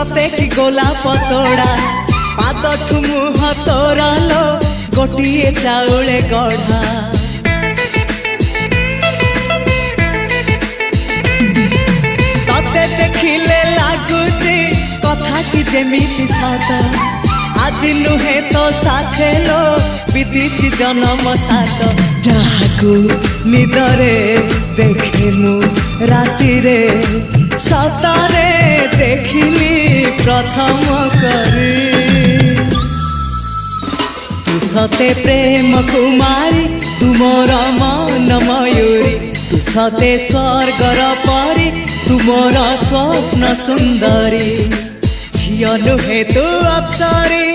सते कि गोलाप तोड़ा पाद ठुमुह तोरा लो गोटिए चाउले गढ़ा तते देखिले लागुची कथा कि जेमिति साथ आज नुहे तो साथे लो बीतीची जन्म साथ जहाकू निदरे देखे मु राति रे सतारे देखिली प्रथम करी तू सते प्रेम कुमारी तू मोर मन मयूरी तू सते स्वर्गर परी तू मोर स्वप्न सुंदरी झियो नुहे तू अप्सरी